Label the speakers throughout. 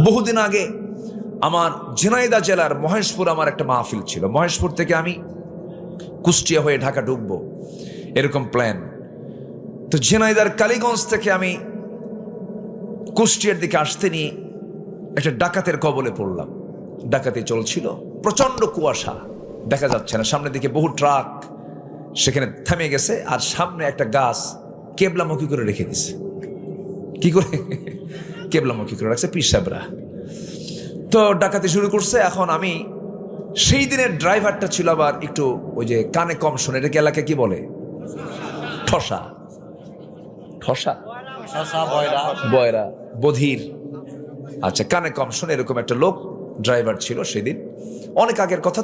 Speaker 1: বহুদিন আগে আমার ঝিনাইদহ জেলার মহেশপুর আমার একটা মাহফিল ছিল। মহেশপুর থেকে আমি কুষ্টিয়া হয়ে ঢাকা ঢুকবো এরকম প্ল্যান। তো ঝিনাইদহর কালীগঞ্জ থেকে আমি কুষ্টিয়ার দিকে আসতে নিয়ে একটা ডাকাতের কবলে পড়লাম। ডাকাতি চলছিল, প্রচন্ড কুয়াশা, দেখা যাচ্ছে না, সামনের দিকে বহু ট্রাক সেখানে থেমে গেছে, আর সামনে একটা গাছ কেবলামুখী করে রেখে দিছে। কি করে কেবলামুখী করে রাখছে পীর সাহেবরা। তো ডাকাতি শুরু করছে। এখন আমি সেই দিনের ড্রাইভারটা ছিল আবার একটু ওই যে কানে কম শোনে, এটাকে এলাকায় কি বলে, ঠসা ঠসা বয়রা বধির, আচ্ছা কানে কম শোনে এরকম একটা লোক ড্রাইভার ছিল সেদিন, অনেক আগের কথা।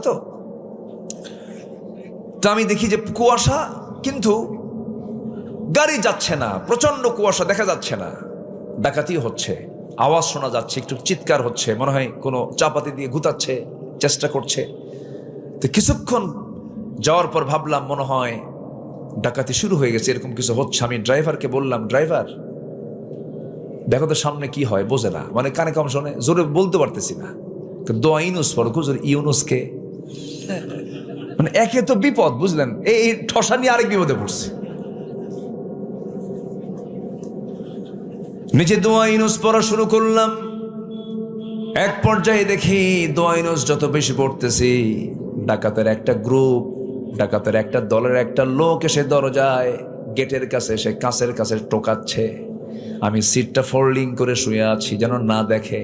Speaker 1: তো আমি দেখি যে কুয়াশা, কিন্তু গাড়ি যাচ্ছে না, প্রচন্ড কুয়াশা, দেখা যাচ্ছে না। ডাকাতি হচ্ছে, আওয়াজ শোনা যাচ্ছে, একটু চিৎকার হচ্ছে, মনে হয় কোনো চাপাতি দিয়ে গুতাচ্ছে, চেষ্টা করছে। তো কিছুক্ষণ যাওয়ার পর ভাবলাম মনে হয় ডাকাতি শুরু হয়ে গেছে, এরকম কিছু হচ্ছে। আমি ড্রাইভারকে বললাম, ড্রাইভার দেখো তো সামনে কি হয়, বোঝে না, মানে কানে কম শোনে, জোরে বলতে পারতেছি না। দোয়া ইউনুস পড়ো, হুজুর ইউনুসকে, মানে একে তো বিপদ, বুঝলেন, এই ঠসা নিয়ে আরেক বিপদে পড়ছে। নিজে দোয়া ইউনুস পড়া শুরু করলাম। এক পর্যায়ে দেখি দোয়া ইউনুস যত বেশি পড়তেছি, ডাকাতের একটা গ্রুপ, ডাকাতের একটা দলের একটা লোক এসে দরজায় গেটের কাছে এসে কাছের কাছে টোকাচ্ছে। আমি সিটটা ফোল্ডিং করে শুয়ে আছি যেন না দেখে,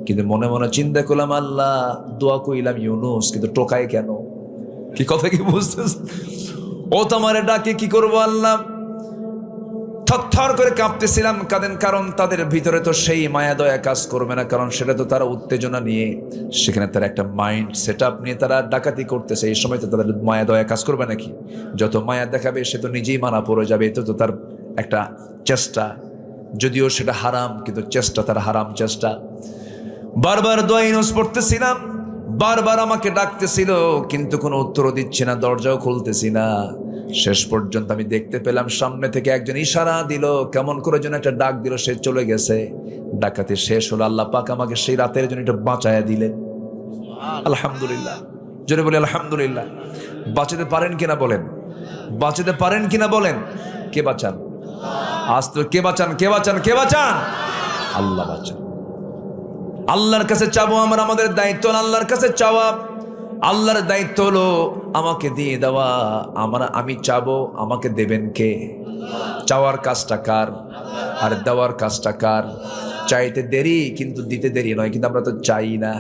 Speaker 1: কিন্তু মনে মনে চিন্তা করলাম, আল্লাহ দোয়া কইলাম ইউনুস, কিন্তু টোকায় কেন? কি কথা কি বুঝতেছ? ও তোমারে ডাকে, কি করবো আল্লাহ? থরথর করে কাঁপতেছিলাম, কারণ তাদের ভিতরে তো সেই মায়া দয়া কাজ করবে না, কারণ সেটা তো তারা উত্তেজনা নিয়ে, সেখানে তারা একটা মাইন্ড সেট আপ নিয়ে তারা ডাকাতি করতেছে। এই সময় তো তাদের মায়া দয়া কাজ করবে নাকি? যত মায়া দেখাবে সে তো নিজেই মানা পড়ে যাবে। এতে তো তার একটা চেষ্টা, যদিও সেটা হারাম, কিন্তু চেষ্টা তার হারাম চেষ্টা। বারবার দোয়া ইউনুস পড়তেছিলাম, বারবার আমাকে ডাকতেছিল, কিন্তু কোনো উত্তরও দিচ্ছে না, দরজাও খুলতেছি না। শেষ পর্যন্ত আমি দেখতে পেলাম সামনে থেকে একজন ইশারা দিল, কেমন করে যেন একটা ডাক দিল, সে চলে গেছে। ডাকাতি শেষ হলো। আল্লাহ পাক আমাকে সেই রাতের জন্য এটা বাঁচায়া দিলেন। আলহামদুলিল্লাহ, জোরে বলি আলহামদুলিল্লাহ। বাঁচাতে পারেন কিনা বলেন, বাঁচাতে পারেন কিনা বলেন। কে বাঁচান? আজ তো কে বাঁচান, কে বাঁচান, কে বাঁচান? আল্লাহ বাঁচান। আল্লাহর কাছে চাবো আমরা, আমাদের দায়িত্ব আল্লাহর কাছে চাওয়া। আল্লাহর দায়িত্ব হলো আমাকে দিয়ে দেওয়া। আমি চাবো, আমাকে দেবেন কে? চাওয়ার কাজটা কার আর দেওয়ার কাজটা কার? চাইতে দেরি কিন্তু দিতে দেরি নয়, কিন্তু আমরা তো চাই না।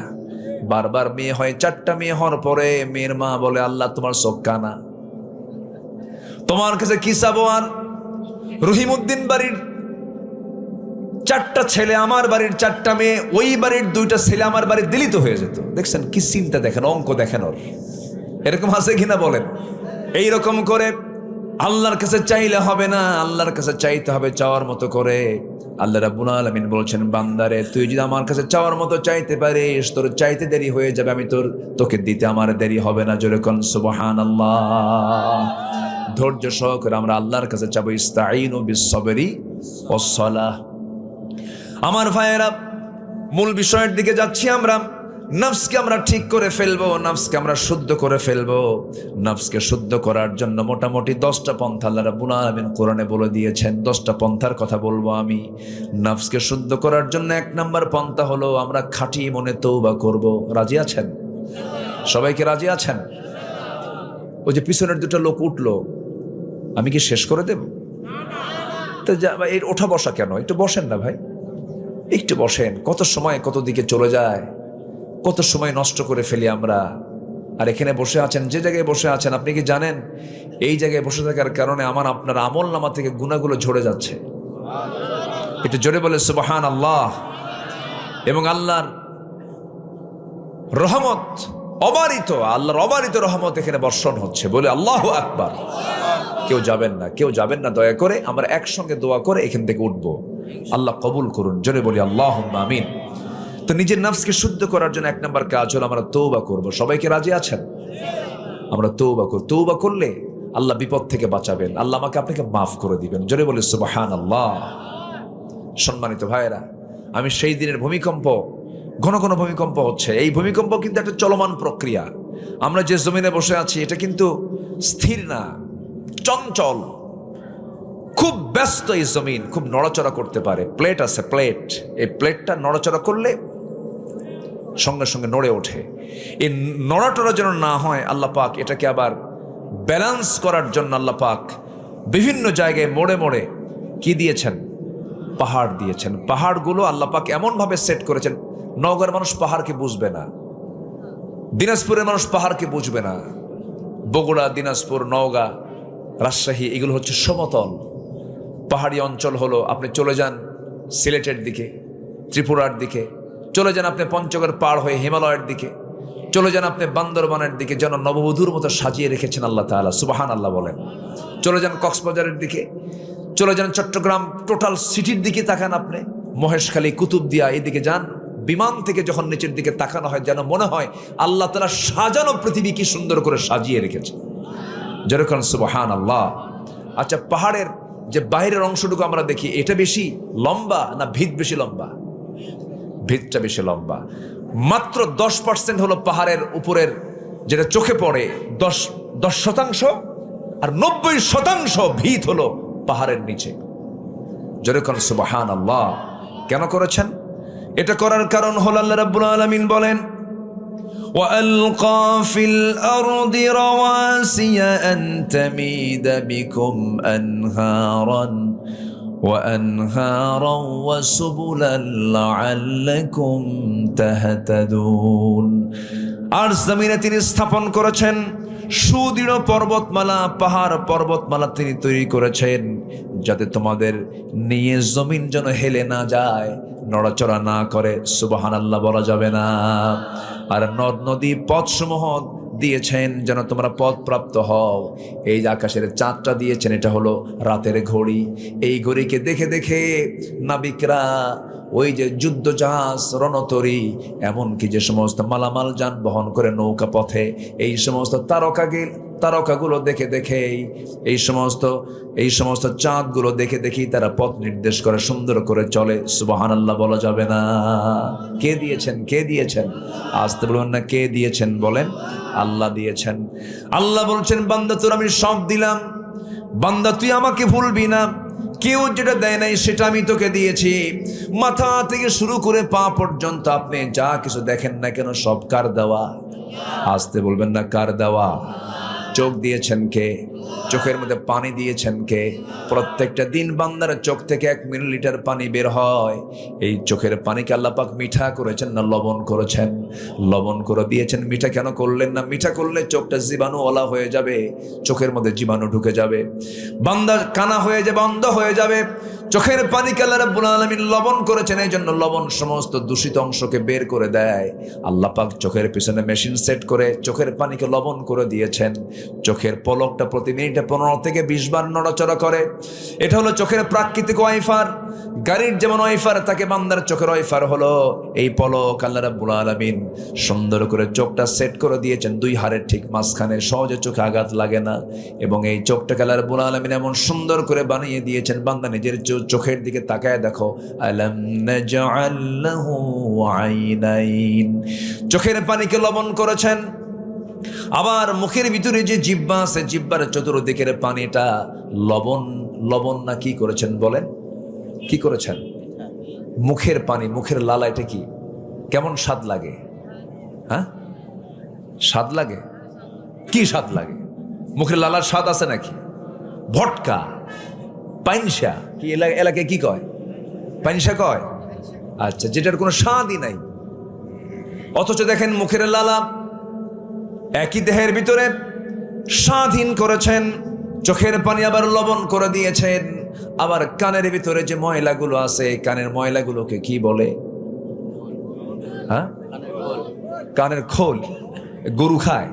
Speaker 1: বারবার মেয়ে হয়, 4টা মেয়ে হওয়ার পরে মেয়ের মা বলে, আল্লাহ তোমার চোখ কানা, তোমার কাছে কি চাবো? আর রহিমউদ্দিন বাড়ির 4টা ছেলে, আমার বাড়ির 4টা মেয়ে, ওই বাড়ির 2টা ছেলে আমার বাড়ির দিলিত হয়ে যেত। দেখছেন কি চিন্তা, দেখেন অঙ্ক দেখেন ওর, এরকম আছে কিনা বলেন। এইরকম করে আল্লাহর কাছে চাইলে হবে না, আল্লাহর কাছে চাইতে হবে চাওয়ার মতো করে। আল্লাহ রাব্বুল আলামিন বলছেন, বান্দারে তুই যদি আমার কাছে চাওয়ার মতো চাইতে পারিস, তোর চাইতে দেরি হয়ে যাবে, আমি তোকে দিতে আমার দেরি হবে না। জোরে কোন সুবহানাল্লাহ। ধৈর্য সহকারে আমরা আল্লাহর কাছে চাবো। ইস্তাঈনু বিস-সাবরি ওয়াস-সালাহ। আমার ভাইয়েরা, মূল বিষয়ের দিকে যাচ্ছি আমরা। নফসকে আমরা ঠিক করে ফেলবো, নফসকে আমরা শুদ্ধ করে ফেলবো। নফসকে শুদ্ধ করার জন্য মোটামুটি 10টা পন্থা আল্লাহ রাব্বুল আলামিন কোরআনে বলে দিয়েছেন। 10টা পন্থার কথা বলবো আমি। নফসকে শুদ্ধ করার জন্য 1 নম্বর পন্থা হলো আমরা খাঁটি মনে তওবা করব। রাজি আছেন? সবাইকে রাজি আছেন? ওই যে পিছনের 2টা লোক উঠলো, আমি কি শেষ করে দেব? তো এই ওঠা বসা কেন? একটু বসেন না ভাই, একটু বসেন। কত সময় কত দিকে চলে যায়, কত সময় নষ্ট করে ফেলি আমরা। আর এখানে বসে আছেন, যে জায়গায় বসে আছেন, আপনি কি জানেন এই জায়গায় বসে থাকার কারণে আপনার আমল নামা থেকে গুনাহগুলো ঝরে যাচ্ছে? একটু জোরে বলে সুবহানাল্লাহ। এবং আল্লাহর রহমত অবারিত, আল্লাহর অবারিত রহমত এখানে বর্ষণ হচ্ছে, বলে আল্লাহু আকবার। কেউ যাবেন না, কেউ যাবেন না, দয়া করে আমরা একসঙ্গে দোয়া করে এখান থেকে উঠবো। আল্লাহ কবুল করুন, জোরে বলি আল্লাহুম্মা আমিন। তো নিজের নফসকে শুদ্ধ করার জন্য 1 নম্বর কাজ হলো আমরা তওবা করব। সবাইকে রাজি আছেন? আমরা তওবা করব। তওবা করলে আল্লাহ বিপদ থেকে বাঁচাবেন, আল্লাহ আমাকে আপনাকে মাফ করে দিবেন। জোরে বলি সুবহানাল্লাহ। সম্মানিত ভাইয়েরা, আমি সেই দিনের ভূমিকম্প ঘন ঘন ভূমিকম্প হচ্ছে। এই ভূমিকম্প কিন্তু একটা চলমান প্রক্রিয়া। আমরা যে জমিনে বসে আছি এটা কিন্তু স্থির না, চঞ্চল, খুব ব্যস্ত। এই জমিন খুব নড়াচড়া করতে পারে। প্লেট আছে, প্লেট, এই প্লেটটা নড়াচড়া করলে সঙ্গে সঙ্গে নড়ে ওঠে। এই নড়াচড়া যেন না হয় আল্লাহ পাক এটাকে আবার ব্যালেন্স করার জন্য আল্লাহ পাক বিভিন্ন জায়গায় মোড়ে মোড়ে কি দিয়েছেন? পাহাড় দিয়েছেন। পাহাড়গুলো আল্লাহ পাক এমনভাবে সেট করেছেন, নওগাঁর মানুষ পাহাড়কে বুঝবে না, দিনাজপুরের মানুষ পাহাড়কে বুঝবে না। বগুড়া, দিনাজপুর, নওগাঁ, রাজশাহী এগুলো হচ্ছে সমতল। পাহাড়ি অঞ্চল হলো, আপনি চলে যান সিলেটের দিকে, ত্রিপুরার দিকে, চলে যান আপনি পঞ্চগড় পার হয়ে হিমালয়ের দিকে, চলে যান আপনি বান্দরবানের দিকে, যেন নববধূর মতো সাজিয়ে রেখেছেন আল্লাহ তাআলা, সুবহান আল্লাহ বলেন। চলে যান কক্সবাজারের দিকে, চলে যান চট্টগ্রাম, টোটাল সিটির দিকে তাকান আপনি, মহেশখালী, কুতুবদিয়া, এদিকে যান। বিমান থেকে যখন নিচের দিকে তাকানো হয় যেন মনে হয় আল্লাহ তাআলা সাজানো পৃথিবী কি সুন্দর করে সাজিয়ে রেখেছে, যেরকম সুবহান আল্লাহ। আচ্ছা, পাহাড়ের যে বাইরের অংশটুকু আমরা দেখি এটা বেশি লম্বা না ভিত বেশি লম্বা? ভিতটা বেশি লম্বা। মাত্র 10% হলো পাহাড়ের উপরের, যেটা চোখে পড়ে 10%, আর 90% ভিত হলো পাহাড়ের নিচে, যেরকম সুবহান আল্লাহ। কেন করেছেন? এটা করার কারণ হলো আল্লাহ রাব্বুল আলামিন বলেন, وَأَلْقَى فِي الْأَرْضِ رَوَاسِيَ أَن تَمِيدَ بِكُمْ وَأَنْهَارًا وَسُبُلًا لَعَلَّكُمْ تَهْتَدُونَ। আর জমিনে তিনি স্থাপন করেছেন সুদৃঢ় পর্বতমালা, পাহাড় পর্বতমালা তিনি তৈরি করেছেন যাতে তোমাদের নিয়ে জমিন যেন হেলে না যায়, নড়াচড়া না করে, সুবহানাল্লাহ বলা যাবে না। আর নদ নদী পথসমূহ দিয়েছেন যেন তোমরা পথ প্রাপ্ত হও। এই যে আকাশের চাঁদটা দিয়েছেন, এটা হলো রাতের ঘড়ি। এই ঘড়িকে দেখে দেখে নাবিকরা ওই যে যুদ্ধ জাহাজ, রণতরী, এমনকি যে সমস্ত মালামাল যান বহন করে নৌকা পথে, এই সমস্ত তারকাগুলো দেখে দেখেই, এই সমস্ত চাঁদগুলো দেখে দেখেই তারা পথ নির্দেশ করে, সুন্দর করে চলে। সুবহানাল্লাহ বলা যাবে না। কে দিয়েছেন? কে দিয়েছেন? আসতে বলবেন না, কে দিয়েছেন বলেন? আল্লাহ দিয়েছেন। আল্লাহ বলছেন, বান্দা তোর আমি সব দিলাম, বান্দা তুই আমাকে ভুলবি না। কেউ যেটা দেয় নাই সেটা আমি তোকে দিয়েছি। মাথা থেকে শুরু করে পা পর্যন্ত আপনি যা কিছু দেখেন না কেন সব কার দেওয়া? আসতে বলবেন না, কার দেওয়া? চোখ দিয়েছেন কে? চোখের মধ্যে পানি দিয়েছেন কে? প্রত্যেকটা দিন বান্দার চোখ থেকে 1 মিলিলিটার পানি বের হয়। এই চোখের পানিকে আল্লাহ পাক মিঠা করেছেন না লবণ করেছেন? লবণ করে দিয়েছেন। মিঠা কেন করলেন না? মিঠা করলে চোখটা জীবাণুওয়ালা হয়ে যাবে, চোখের মধ্যে জীবাণু ঢুকে যাবে, বান্দা কানা হয়ে যাবে, অন্ধ হয়ে যাবে। চোখের পানিকে আল্লাহ রাব্বুল আলামিন লবণ করেছেন, এই জন্য লবণ সমস্ত দূষিত অংশকে বের করে দেয়। আল্লাহ পাক চোখের পিছনে মেশিন সেট করে চোখের পানিকে লবণ করে দিয়েছেন। চোখের পলকটা প্রতি মিনিটে 15 থেকে 20 বার নড়াচড়া করে। এটা হলো চোখের প্রাকৃতিক ওয়াইফার। গাড়ির যেমন ওয়াইফার থাকে, বান্দার চোখের ওয়াইফার হলো এই পলক। আল্লাহ রাব্বুল আলামিন সুন্দর করে চোখটা সেট করে দিয়েছেন 2 হাড়ের ঠিক মাঝখানে, সহজে চোখে আঘাত লাগে না। এবং এই চোখটাকে আল্লাহ রাব্বুল আলামিন এমন সুন্দর করে বানিয়ে দিয়েছেন, বান্দা নিজের চোখের দিকে তাকায় দেখো, আলাম নাজআল লাহু আইনাইন, চোখের পানিকে লবণ করেছেন। আবার মুখের ভিতরে যে জিহ্বা আছে, জিহ্বার চতুর্দিকের পানিটা লবণ না কি করেছেন বলেন? কি করেছেন? মুখের পানি, মুখের লালা, এটা কি কেমন স্বাদ লাগে? হ্যাঁ, স্বাদ লাগে? কি স্বাদ লাগে? মুখের লালার স্বাদ আছে নাকি? ভটকা, পাইনসা, কি এলাকায় কি কয়? পাইনসা কয়? আচ্ছা, যেটার কোনো স্বাদই নাই। অথচ দেখেন মুখের লালা একই দেহের ভিতরে স্বাধীন করেছেন। চোখের পানি আবার লবণ করে দিয়েছেন। আবার কানের ভিতরে যে ময়লাগুলো আছে, কানের ময়লাগুলোকে কি বলে? হ্যাঁ, কানের খোল। গরু খায়,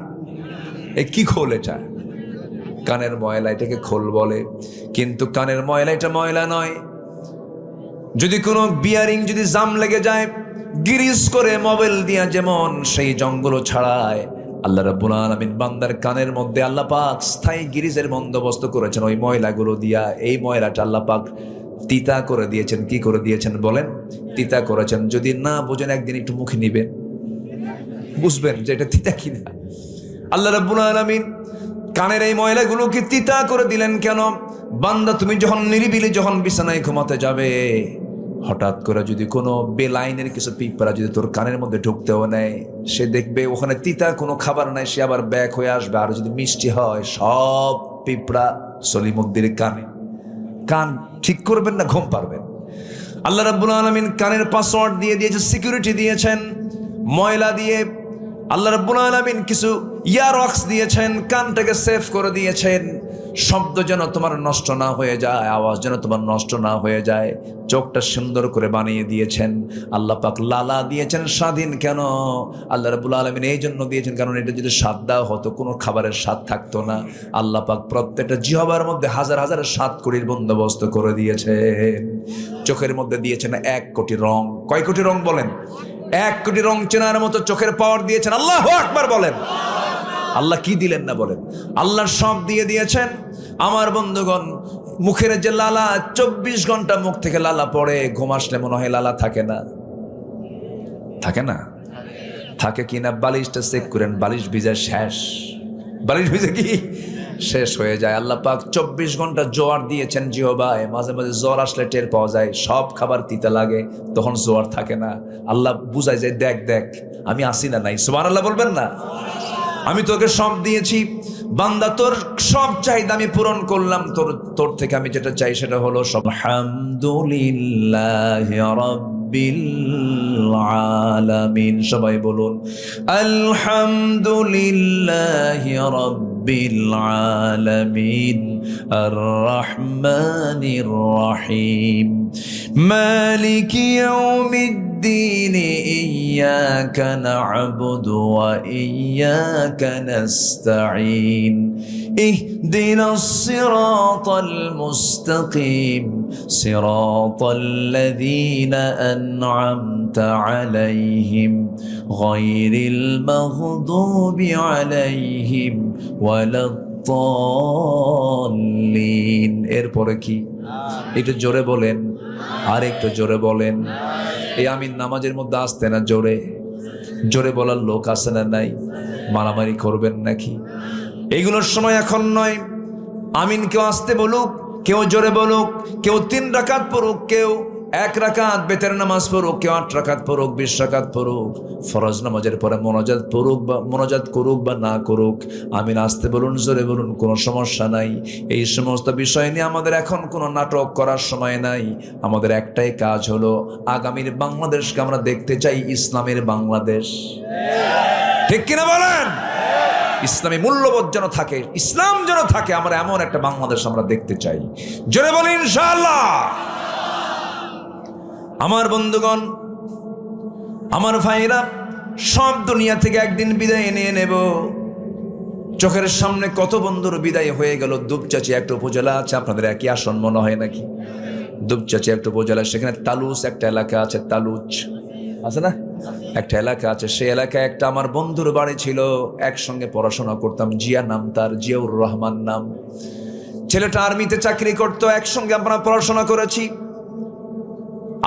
Speaker 1: কি খোল? এটা কানের ময়লা, এটাকে খোল বলে। কিন্তু কানের ময়লা এটা ময়লা নয়। যদি কোনো বিয়ারিং যদি জাম লেগে যায়, গিরিজ করে মোবাইল দিয়া যেমন সেই জঙ্গল ছাড়ায়, আল্লাহ রাব্বুল আলামিন বান্দার কানের মধ্যে আল্লাহ পাক স্থায়ী গিরিজের বন্দোবস্ত করেছেন ওই ময়লাগুলো দিয়া। এই ময়লাটা আল্লাহ পাক তিতা করে দিয়েছেন। কি করে দিয়েছেন বলেন? তিতা করেছেন। যদি না বোঝেন একদিন একটু মুখে নিবেন, বুঝবেন যে এটা তিতা কিনা। আল্লাহ রাব্বুল আলামিন কানের এই ময়লাগুলোকে তিতা করে দিলেন কেন? বান্দা তুমি যখন নিরিবিলি যখন বিছানায় ঘুমাতে যাবে, হঠাৎ করে যদি কোনো বেলাইনের কিছু পিঁপড়া যদি তোর কানের মধ্যে ঢুকতেও নেয়, সে দেখবে ওখানে তিতা কোনো খাবার নাই, সে আবার ব্যাক হয়ে আসবে। আর যদি মিষ্টি হয়, সব পিঁপড়া সলিমুদ্দির কানে। কান ঠিক করবেন না ঘুম পারবেন। আল্লাহ রাব্বুল আলামিন কানের পাসওয়ার্ড দিয়ে দিয়েছে, সিকিউরিটি দিয়েছেন ময়লা দিয়ে। আল্লাহ রাব্বুল আলামিন কিছু ইয়ারক্স দিয়েছেন, কানটাকে সেভ করে দিয়েছেন। শব্দ যেন তোমার নষ্ট না হয়ে যায়, আওয়াজ যেন তোমার নষ্ট না হয়ে যায়। চোখটা সুন্দর করে বানিয়ে দিয়েছেন। আল্লাহ পাক লালা দিয়েছেন স্বাধীন। কেন? আল্লাহ রাব্বুল আলামিন এই জন্য দিয়েছেন, কারণ এটা যদি স্বাদ দেওয়া হতো কোনো খাবারের স্বাদ থাকতো না। আল্লাহ পাক প্রত্যেকটা জিহ্বার মধ্যে হাজার হাজার স্বাদ কড়ির বন্দোবস্ত করে দিয়েছেন। চোখের মধ্যে দিয়েছেন 1 কোটি রং। কয় কোটি রং বলেন? 1 কোটি রং চেনার মতো চোখের পাওয়ার দিয়েছেন। আল্লাহু আকবার বলেন। আল্লাহ কি দিলেন না বলেন? আল্লাহ সব দিয়ে দিয়েছেন। আমার বন্ধুগণ, মুখের যে লালা, 24 ঘন্টা মুখ থেকে লালা পড়ে, ঘুম আসলে মনে হয় লালা থাকে না? থাকে না? থাকে কিনা বালিশটা চেক করেন, বালিশ ভিজা শেষ। বালিশ ভিজে কি শেষ হয়ে যায়। আল্লাহ পাক 24 ঘন্টা জোয়ার দিয়েছেন জিহ্বায়। মাঝে মাঝে জ্বর আসলে টের পাওয়া যায়, সব খাবার তিতা লাগে, তখন জোয়ার থাকে না। আল্লাহ বুঝায় যায়, দেখ দেখ আমি আসি না নাই। সুবহানাল্লাহ বলবেন না? আমি তোকে সব দিয়েছি বান্দা, তোর সব চাহিদা আমি পূরণ করলাম। তোর থেকে আমি যেটা চাই সেটা হলো সব। আলহামদুলিল্লাহি রাব্বিল আলামিন। সবাই বলুন আলহামদুলিল্লাহি রাব্বিল আলামিন, আর রহমানির রহিম, মালিকি ইয়াউমিদ্দিন, ইয়্যাকা না'বুদু ওয়া ইয়্যাকা নাস্তাঈন, ইহদিনাস সিরাতাল মুস্তাকিম, সিরাতাল লাযীনা আন'আমতা আলাইহিম, গায়রিল মাগদুবি আলাইহিম ওয়ালাদ-দাল্লিন। এরপরে কি? একটু জোরে বলেন, আর একটু জোরে বলেন। এই আমিন নামাজের মধ্যে আসতে না, জোরে জোরে বলার লোক আছে না নাই? মারামারি করবেন নাকি? এইগুলোর সময় এখন নয়। আমিন কেউ আসতে বলুক, কেউ জোরে বলুক, কেউ 3 রাকাত পড়ুক, কেউ 1 রাকাত বেতের নামাজ পড়ুক, কেউ 8 রাকাত পড়ুক, 20 রাকাত পড়ুক। ফরজ নামাজের পরে মোনাজাত পড়ুক বা মোনাজাত করুক বা না করুক, আমিন আসতে বলুন, জোরে বলুন, কোনো সমস্যা নাই। এই সমস্ত বিষয় নিয়ে আমাদের এখন কোনো নাটক করার সময় নাই। আমাদের একটাই কাজ হলো, আগামীর বাংলাদেশকে আমরা দেখতে চাই ইসলামের বাংলাদেশ। ঠিক কিনা বলেন? ইসলামী মূল্যবোধ যেন থাকে, ইসলাম যেন থাকে, আমরা এমন একটা বাংলাদেশ আমরা দেখতে চাই। জোরে বলি ইনশাআল্লাহ। আমার বন্ধুগণ, আমার ভাইরা, সব দুনিয়া থেকে একদিন বিদায় নিয়ে নেব। চোখের সামনে কত বন্ধুর বিদায় হয়ে গেল। দুপচাচি একটা উপজেলা আছে, আপনাদের একই আসন মনে হয় নাকি? দুপচাচি একটা উপজেলা, সেখানে তালুচ একটা এলাকা আছে, তালুচ আছে না, একটা এলাকা আছে। সেই এলাকায় একটা আমার বন্ধুর বাড়ি ছিল, একসঙ্গে পড়াশোনা করতাম। জিয়া নাম তার, জিয়াউর রহমান নাম। ছেলেটা আর্মিতে চাকরি করতো, একসঙ্গে আমরা পড়াশোনা করেছি,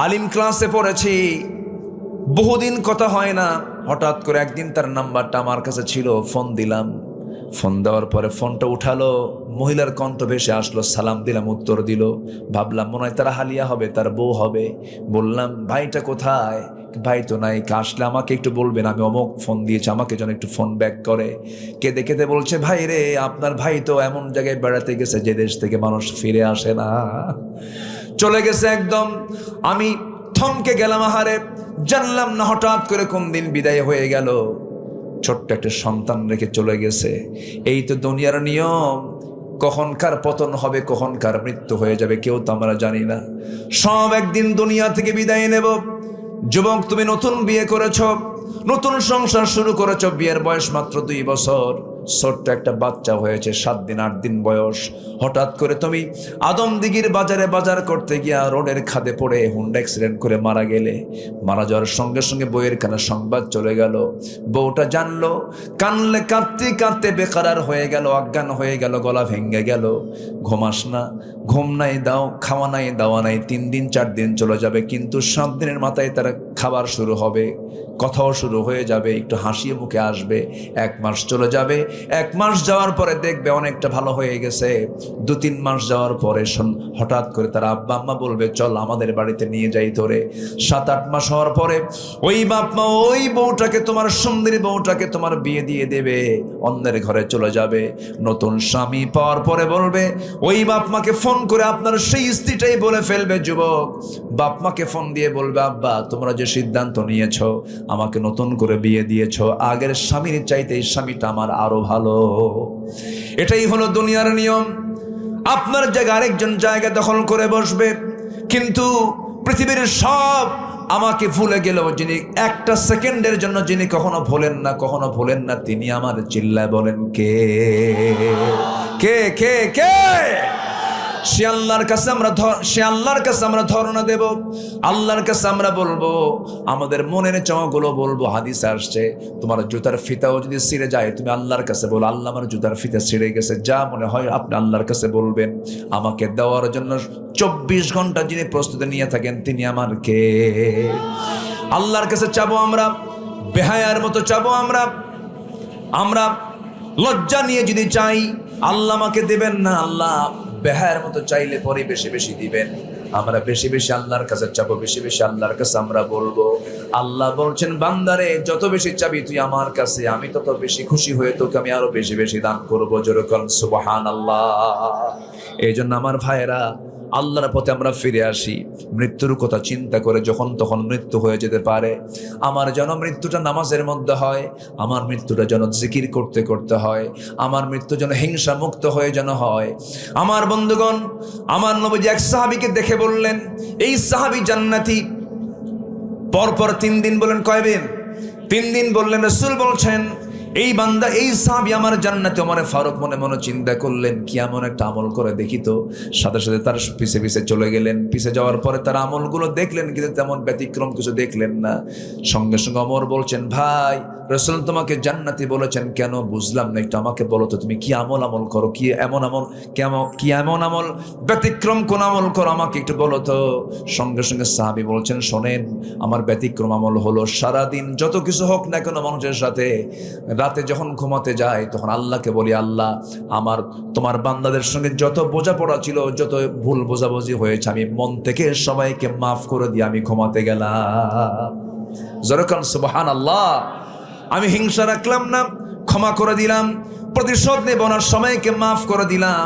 Speaker 1: আলিম ক্লাসে পড়েছি। বহুদিন কথা হয় না, হঠাৎ করে একদিন তার নাম্বারটা আমার কাছে ছিল, ফোন দিলাম। ফোন দেওয়ার পরে ফোনটা উঠালো, মহিলার কণ্ঠ ভেসে আসলো। সালাম দিলাম, উত্তর দিল। ভাবলাম মনে হয় তার হালিয়া হবে, তার বউ হবে। বললাম ভাইটা কোথায়? ভাই তো নাই। আসলে আমাকে একটু বলবেন, আমি অমুক ফোন দিয়েছি, আমাকে যেন একটু ফোন ব্যাক করে। কেঁদে কেঁদে বলছে, ভাই রে, আপনার ভাই তো এমন জায়গায় বেড়াতে গেছে যে দেশ থেকে মানুষ ফিরে আসে না, চলে গেছে একদম। আমি থমকে গেলাম, আহারে জানলাম না হঠাৎ করে কোন দিন বিদায় হয়ে গেল। ছোট্ট একটা সন্তান রেখে চলে গেছে। এই তো দুনিয়ার নিয়ম, কখনকার পতন হবে, কখনকার মৃত্যু হয়ে যাবে, কেউ তো আমরা জানি না। সব একদিন দুনিয়া থেকে বিদায় নেব। যুবক, তুমি নতুন বিয়ে করেছ, নতুন সংসার শুরু করেছ, বিয়ের বয়স মাত্র 2 বছর। ছোট্ট একটা বাচ্চা হয়েছে, 7 দিন 8 দিন বয়স। হঠাৎ করে তুমি আদমদিঘির বাজারে বাজার করতে গিয়া রোডের খাদে পড়ে হুন্ডা অ্যাক্সিডেন্ট করে মারা গেলে। মারা যাওয়ার সঙ্গে সঙ্গে বইয়ের কানে সংবাদ চলে গেল। বউটা জানলো, কানলে কাঁদতে কাঁদতে বেকারার হয়ে গেল, অজ্ঞান হয়ে গেল, গলা ভেঙে গেল। ঘুমাস না, ঘুম নাই, দাও খাওয়া নাই, দাওয়া নাই। 3 দিন 4 দিন চলে যাবে, কিন্তু 7 দিনের মাথায় তার খাবার শুরু হবে, কথাও শুরু হয়ে যাবে, একটু হাসিয়ে মুখে আসবে। 1 মাস চলে যাবে, 1 মাস যাওয়ার পরে দেখবে অনেকটা ভালো হয়ে গেছে। 2-3 মাস যাওয়ার পরে হঠাৎ করে তার আব্বা আম্মা বলবে, চল আমাদের বাড়িতে নিয়ে যাই তোরে। 7-8 মাস হওয়ার পরে ওই বাপ মা ওই বউটাকে, তোমার সুন্দরী বউটাকে তোমার বিয়ে দিয়ে দেবে, অন্যের ঘরে চলে যাবে। নতুন স্বামী পাওয়ার পরে বলবে, ওই বাপ মাকে ফোন করে আপনার সেই স্ত্রীটাই বলে ফেলবে, যুবক বাপ মাকে ফোন দিয়ে বলবে, আব্বা তোমরা যে সিদ্ধান্ত নিয়েছো, আমাকে নতুন করে বিয়ে দিয়েছো, আগের স্বামীর চাইতে এই স্বামীটা আমার আরো ভালো। এটাই হলো দুনিয়ার নিয়ম। আপনার জায়গা আরেকজন জায়গা দখল করে বসবে, কিন্তু পৃথিবীর সব আমাকে ভুলে গেল, যিনি একটা সেকেন্ডের জন্য যিনি কখনো ভোলেন না, তিনি আমার। চিল্লায় বলেন কে? কে কে কে? সে আল্লাহর কাছে আমরা ধর্ণা দেব, আল্লাহর কাছে আমরা বলবো, আমাদের মনের চাওয়াগুলো বলবো। হাদিসে আসছে, তোমার জুতার ফিতাও যদি ছিঁড়ে যায়, তুমি আল্লাহর কাছে বলো, আল্লাহ আমার জুতার ফিতা ছিঁড়ে গেছে। যা মনে হয় আপনি আল্লাহর কাছে বলবেন। আমাকে দেওয়ার জন্য 24 ঘন্টা যিনি প্রস্তুতি নিয়ে থাকেন, তিনি আমার কে? আল্লাহর কাছে চাবো আমরা, বেহায়ার মতো চাবো আমরা লজ্জা নিয়ে যদি চাই, আল্লাহ আমাকে দেবেন না। আল্লাহ বেহায়ার মতো চাইলে পরে বেশি বেশি দিবেন। আমরা বেশি বেশি আল্লাহর কাছে চাবো, বেশি বেশি আল্লাহর কাছে আমরা বলবো। আল্লাহ বলছেন, বান্দারে যত বেশি চাবি তুই আমার কাছে, আমি তত বেশি খুশি হয়ে তোকে আমি আরো বেশি বেশি দান করবো। যেরকম সুবহানাল্লাহ। এই জন্য আমার ভাইয়েরা, আল্লাহর পথে আমরা ফিরে আসি। মৃত্যুর কথা চিন্তা করে যখন তখন মৃত্যু হয়ে যেতে পারে। আমার যেন মৃত্যুটা নামাজের মধ্যে হয়, আমার মৃত্যুটা যেন জিকির করতে করতে হয়, আমার মৃত্যু যেন হিংসা মুক্ত হয়ে যেন হয়। আমার বন্ধুগণ, আমার নবীজি এক সাহাবীকে দেখে বললেন, এই সাহাবী জান্নাতি। পরপর 3 দিন বলেন, কয় দিন? 3 দিন বললেন। রাসূল বলছেন, এই বান্দা, এই সাহাবী আমার জান্নাতে। ওমর ফারুক মনে মনে চিন্তা করলেন, কি এমন একটা আমল করে দেখি তো। সাথে সাথে তার পিছে পিছে চলে গেলেন। পিছে যাওয়ার পরে তার আমলগুলো দেখলেন, কিন্তু তেমন ব্যতিক্রম কিছু দেখলেন না। সঙ্গে সঙ্গে ওমর বলছেন, ভাই রাসূল তোমাকে জান্নাতি বলেছেন কেন? বুঝলাম না, একটু আমাকে বলো তো, তুমি কি আমল করো, কি এমন আমল, ব্যতিক্রম কোন আমল করো, আমাকে একটু বলো তো। সঙ্গে সঙ্গে সাহাবী বলছেন, শোনেন, আমার ব্যতিক্রম আমল হলো, সারাদিন যত কিছু হোক না কেন মানুষের সাথে, রাতে যখন ঘুমাতে যায় তখন আল্লাহকে বলি, আল্লাহ আমার তোমার বান্দাদের সঙ্গে যত বোঝাপড়া ছিল, যত ভুল বোঝাবুঝি হয়েছে, আমি মন থেকে সবাইকে মাফ করে দিয়ে আমি ঘুমাতে গেলাম। যেরকম সুবহানাল্লাহ। আমি হিংসা রাখলাম না, ক্ষমা করে দিলাম, প্রতিশোধ নেব না, সবাইকে মাফ করে দিলাম।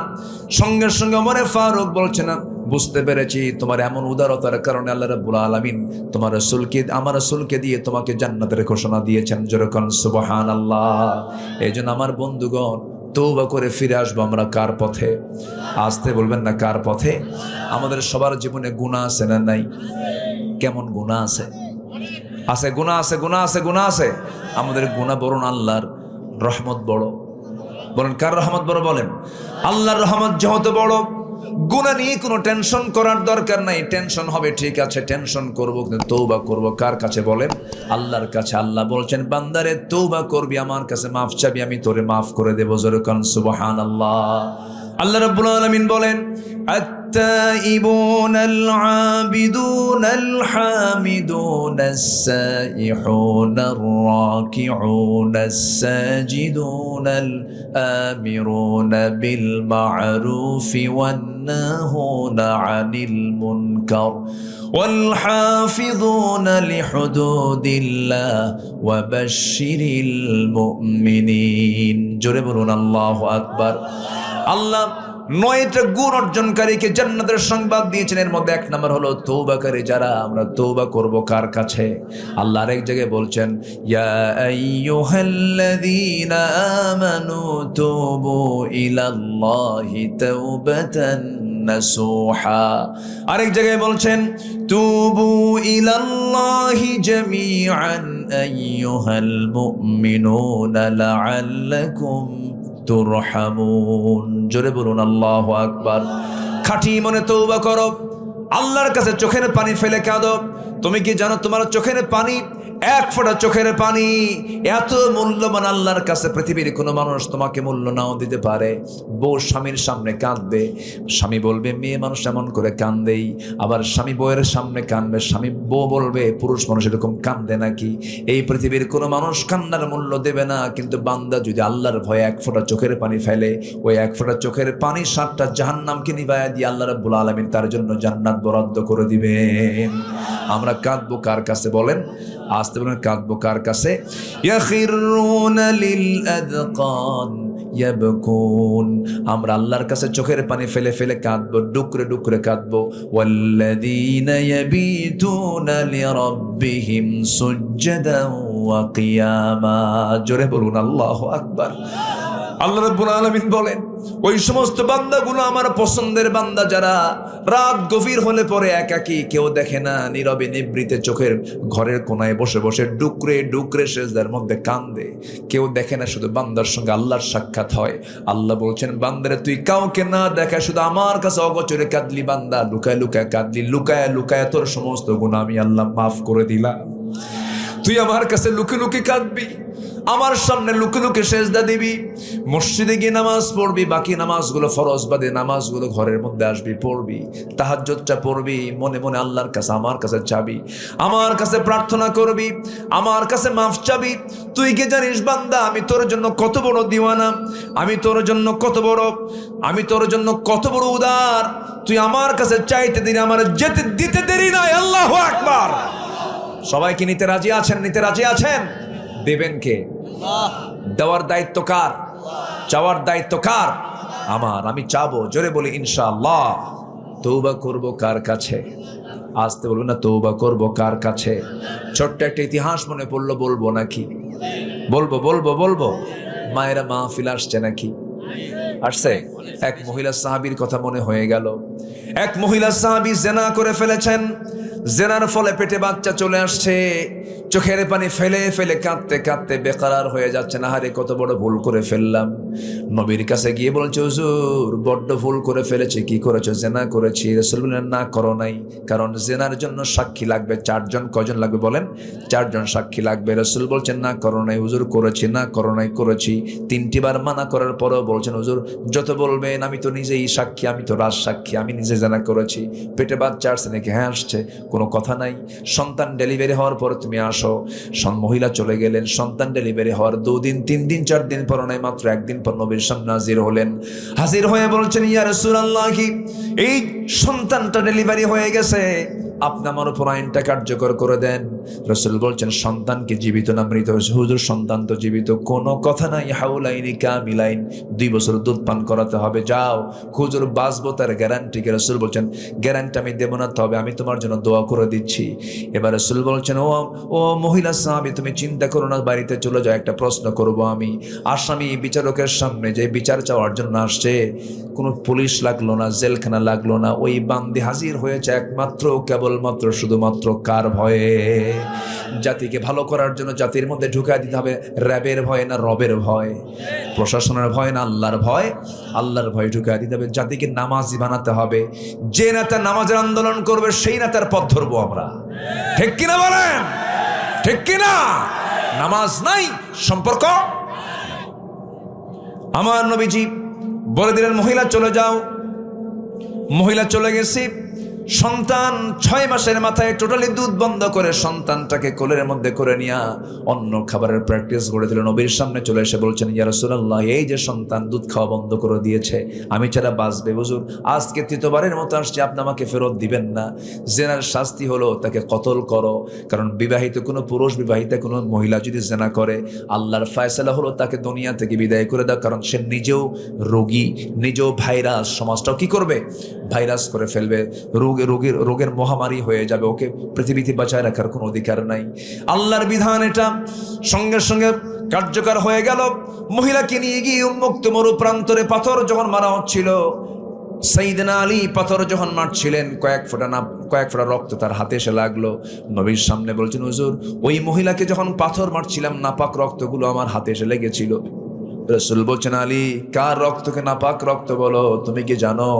Speaker 1: সঙ্গে সঙ্গে ওমর ফারুক বলছেন, বুঝতে পেরেছি তোমার এমন উদারতার কারণে আল্লাহ রাব্বুল আলামিন তোমার রাসূলকে, আমার রাসূলকে দিয়ে তোমাকে জান্নাতের ঘোষণা দিয়েছেন। যেরকম সুবহানাল্লাহ। এই জন্য আমার বন্ধুগণ, তওবা করে ফিরে আসবো আমরা কার পথে? আসতে বলবেন না, কার পথে? আমাদের সবার জীবনে গুনাহ আছে না নাই? কেমন গুনাহ আছে? আছে, গুনাহ আছে। আমাদের গুনাহ বড় না আল্লাহর রহমত বড়? বলেন, কার রহমত বড়? বলেন, আল্লাহর রহমত যেহেতু বড়, গুনাহ নিয়ে কোনো টেনশন করার দরকার নাই। টেনশন হবে ঠিক আছে, টেনশন করবো, কিন্তু তওবা করবো কার কাছে? বলেন, আল্লাহর কাছে। আল্লাহ বলছেন, বান্দারে তওবা করবি, আমার কাছে মাফ চাবি, আমি তোরে মাফ করে দেবো। যেরকম সুবহানাল্লাহ। আল্লাহ রাব্বুল আলামিন বলেন, التائبون العابدون الحامدون السائحون الراكعون الساجدون الآمرون بالمعروف والناهون عن المنكر والحافظون لحدود الله وبشر المؤمنين। জোরে বলুন আল্লাহু আকবার। আল্লাহ 9টা গুণ অর্জনকারীকে জান্নাতের সংবাদ দিয়েছেন। এর মধ্যে 1 নম্বর হলো তওবাকারী যারা। আমরা তওবা করব কার কাছে? আল্লাহ আরেক জায়গায় বলছেন, ইয়া আইয়ুহাল্লাযীনা আমানু তুবু ইলাল্লাহি তাওবাতান নাসুহা। আরেক জায়গায় বলছেন তুবু ইলাল্লাহি জামিআন আইয়ুহাল মুমিনুনা লাআল্লাকুম তুরহামুন। জোরে বলুন আল্লাহু আকবার। খাঁটি মনে তওবা করো, আল্লাহর কাছে চোখের পানি ফেলে কাঁদো। তুমি কি জানো তোমার চোখের পানি, এক ফোঁটা চোখের পানি এত মূল্যবান আল্লাহর কাছে, পৃথিবীর কোনো মানুষ তোমাকে মূল্য নাও দিতে পারে। বউ স্বামীর সামনে কাঁদবে, স্বামী বলবে মেয়ে মানুষ এমন করে কান্দেই। আবার স্বামী বউয়ের সামনে কাঁদবে, স্বামী বউ বলবে পুরুষ মানুষ এরকম কান্দে নাকি। এই পৃথিবীর কোনো মানুষ কান্নার মূল্য দেবে না, কিন্তু বান্দা যদি আল্লাহর ভয়ে এক ফোঁটা চোখের পানি ফেলে, ওই এক ফোঁটা চোখের পানি 7টা জাহান্নামকে নিভায়া দিয়ে আল্লাহ রাব্বুল আলামিন তার জন্য জান্নাত বরাদ্দ করে দিবেন। আমরা কাঁদবো কার কাছে বলেন? আসতে বলেন কাঁদবো কার কাছে? ইয়াখিরুনা লিল আযকান ইয়াবকুন। আমরা আল্লাহর কাছে চোখের পানি ফেলে ফেলে কাঁদবো, ডুকরে ডুকরে কাঁদবো। ওয়াল্লাযীনা ইয়াবিতুনা লিরাব্বিহিম সুজদান ওয়া কিয়ামা। জোরে বলুন আল্লাহু আকবার। আল্লাহ রাব্বুল আলামিন বলেন ওই সমস্ত বান্দাগুলো আমার পছন্দের বান্দা যারা রাত গভীর হলে পরে একাকী, কেউ দেখে না, নীরবে নিভৃতে চোখের ঘরের কোনায় বসে বসে ডুকরে ডুকরে সেজদার মধ্যে কান্দে। কেউ দেখে না, শুধু বান্দার সঙ্গে আল্লাহর সাক্ষাৎ হয়। আল্লাহ বলছেন বান্দারে তুই কাউকে না দেখা শুধু আমার কাছে অগোচরে কাঁদলি বান্দা, লুকায় লুকায় কাঁদলি, লুকায় লুকায় তোর সমস্ত গুনাহ আমি আল্লাহ মাফ করে দিলাম। তুই আমার কাছে লুকে লুকে কাঁদবি, আমার সামনে লুকে লুকে সেজদা দিবি, মসজিদে গিয়ে নামাজ পড়বি, বাকি নামাজগুলো ফরজ বাদে নামাজগুলো ঘরের মধ্যে আসবি পড়বি, তাহাজ্জুদটা পড়বি, মনে মনে আল্লাহর কাছে আমার কাছে চাবি, আমার কাছে প্রার্থনা করবি, আমার কাছে মাফ চাবি। তুই কি জানিস বান্দা আমি তোর জন্য কত বড় দিওয়ানা, আমি তোর জন্য কত বড়, আমি তোর জন্য কত বড় উদার। তুই আমার কাছে চাইতে দেরি, আমার যেতে দিতে দেরি নাই। আল্লাহু আকবার। সবাই কি নিতে রাজি আছেন? নিতে রাজি আছেন? দেবেন কে? দেওয়ার দায়িত্ব কার? চাওয়ার দায়িত্ব কার? আমার। আমি চাবো, জোরে বলি ইনশাআল্লাহ। তওবা করব কার কাছে? আসতে বলবো না, তওবা করব কার কাছে? ছোট্ট একটা ইতিহাস মনে পড়লো, বলবো নাকি? বলবো বলবো বলবো। মায়েরা মাহফিল আসছে নাকি? আসছে। এক মহিলা সাহাবীর কথা মনে হয়ে গেল। এক মহিলা সাহাবী জিনা করে ফেলেছেন, জিনার ফলে পেটে বাচ্চা চলে আসছে। চোখের পানি ফেলে ফেলে কাঁদতে কাঁদতে বেকারার হয়ে যাচ্ছে, না হারে কত বড় ভুল করে ফেললাম। নবীর কাছে গিয়ে বলছে হুজুর বড্ড ভুল করে ফেলেছি। কি করেছো? জিনা করেছি। রাসূল বললেন না করো নাই, কারণ জিনার জন্য সাক্ষী লাগবে 4 জন। কজন লাগবে বলেন? 4 জন সাক্ষী লাগবে। রাসূল বলছেন না করো নাই। হুজুর করেছি। না করো নাই। করেছি। 3টি বার মানা করার পরেও বলছেন হুজুর যত বলবেন, আমি তো নিজেই সাক্ষী, আমি তো রাজ সাক্ষী, আমি নিজে জিনা করেছি। পেটে বাচ্চা আসছে নাকি? হ্যাঁ আসছে। কোনো কথা নাই। সন্তান ডেলিভারি হওয়ার পরে তুমি আসো। মহিলা চলে গেলেন। সন্তান ডেলিভারি হওয়ার 2 দিন 3 দিন 4 দিন পর নয়, মাত্র 1 দিন পর নবীর সামনে হাজির হলেন। হাজির হয়ে বলছেন ইয়া রাসূলুল্লাহ, এই সন্তানটা ডেলিভারি হয়ে গেছে, আপনি আমার উপর আইনটা কার্যকর করে দেন। রাসূল বলছেন সন্তানকে জীবিত না মৃত? হুজুর সন্তান তো জীবিত। কোনো কথা নাই। হাউলাইনি কামিলাইন, 2 বছর দুধ পান করাতে হবে। যাও। হুজুর বাঁচবো তার গ্যারান্টি কে? রাসূল বলছেন গ্যারান্টি আমি দেবো না, তবে আমি তোমার জন্য দোয়া করে দিচ্ছি। এবার রাসূল বলছেন ও মহিলা সাহাবী তুমি চিন্তা করো না, বাড়িতে চলে যাও। একটা প্রশ্ন করব আমি। আসামি বিচারকের সামনে যে বিচার চাওয়ার জন্য আসছে, কোনো পুলিশ লাগলো না, জেলখানা লাগলো না, ওই বান্দি হাজির হয়েছে একমাত্র কেবলমাত্র শুধুমাত্র কার ভয়ে? জাতিকে ভালো করার জন্য জাতির মধ্যে ঢুকায় দিতে হবে র্যাবের ভয় না রবের ভয়? প্রশাসনের ভয় না আল্লাহর ভয়? আল্লাহর ভয় ঢুকায় দিতে হবে। জাতিকে নামাজি বানাতে হবে। যে নেতা নামাজের আন্দোলন করবে সেই নেতার পথ ধরবো আমরা। ঠিক কিনা বলেন? ঠিক কিনা? নামাজ নাই, সম্পর্ক। আমার নবীজি বলে দিলেন মহিলা চলে যাও। মহিলা চলে গেছে। সন্তান 6 মাসের মাথায় টোটালি দুধ বন্ধ করে সন্তানটাকে কোলের মধ্যে করে নিয়ে অন্য খাবারের প্র্যাকটিস করে দিলেন। নবীর সামনে চলে এসে বলছেন ইয়া রাসূলুল্লাহ, এই যে সন্তান দুধ খাওয়া বন্ধ করে দিয়েছে, আমি ছাড়া বাঁচবে? হুজুর আজকে 3য়বারের মতো আসছে, আপনি আমাকে ফেরত দিবেন না। জেনার শাস্তি হলো তাকে কতল করো। কারণ বিবাহিত কোনো পুরুষ, বিবাহিতা কোনো মহিলা যদি জেনা করে, আল্লাহর ফয়সালা হলো তাকে দুনিয়া থেকে বিদায় করে দাও। কারণ সে নিজেও রোগী, নিজেও ভাইরাস, সমাজটাও কি করবে? ভাইরাস করে ফেলবে। রোগের মহামারী হয়ে যাবে। ওকে পৃথিবীতে বাঁচায় রাখার কোনো অধিকার নাই। আল্লাহর বিধান এটা সঙ্গে সঙ্গে কার্যকর হয়ে গেল। মহিলাকে নিয়ে গিয়ে উন্মুক্ত মরু প্রান্তরে পাথর যখন মারা হচ্ছিল, সাইয়েদনা আলী পাথর যখন মারছিলেন, কয়েক ফোঁটা রক্ত তার হাতে এসে লাগলো। নবীর সামনে বলছেন, হুজুর ওই মহিলাকে যখন পাথর মারছিলাম নাপাক রক্তগুলো আমার হাতে এসে লেগেছিল। রাসূল বলছেন, আলী কার রক্তকে নাপাক রক্ত বলো? তুমি কি জানো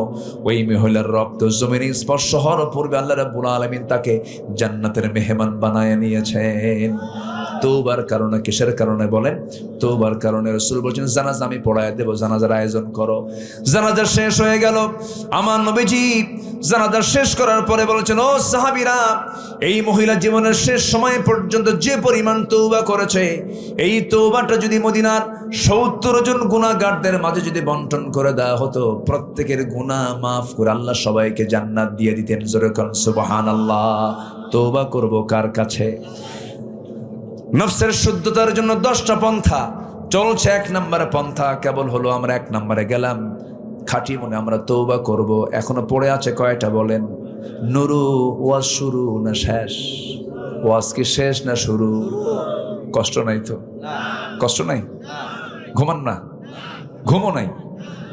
Speaker 1: ওই মহিলার রক্ত জমিনে স্পর্শ হওয়ার পূর্বে আল্লাহ রাব্বুল আলামিন তাকে জান্নাতের মেহমান বানায় নিয়েছেন। তওবার কারণে, কিসের কারণে বলেন? তওবার কারণে। রাসূল বলছেন, জানাজা আমি পড়ায় দেব, জানাজার আয়োজন করো। জানাজা শেষ হয়ে গেল। আমার নবীজি জানাজা শেষ করার পরে বলেছেন, ও সাহাবীরা, এই মহিলা জীবনের শেষ সময় পর্যন্ত যে পরিমাণ তওবা করেছে, এই তওবাটা যদি মদিনার 70 জন গুনাহগারদের মাঝে যদি বন্টন করে দেওয়া হতো, প্রত্যেকের গুনাহ মাফ করে আল্লাহ সবাইকে জান্নাত দিয়ে দিতেন। জোরে কোন সুবহানাল্লাহ। তওবা করব কার কাছে? নফসের শুদ্ধতার জন্য 10টা পন্থা চলছে। 1 নম্বরে পন্থা কেবল হলো আমরা 1 নম্বরে গেলাম, খাঁটি মনে আমরা তওবা করব। এখনো পড়ে আছে কয়টা বলেন? নুরু, ওয়াজ শুরু না শেষ? ওয়াজ কি শেষ না শুরু? কষ্ট নাই তো? কষ্ট নাই? ঘুমান না? ঘুমো নাই?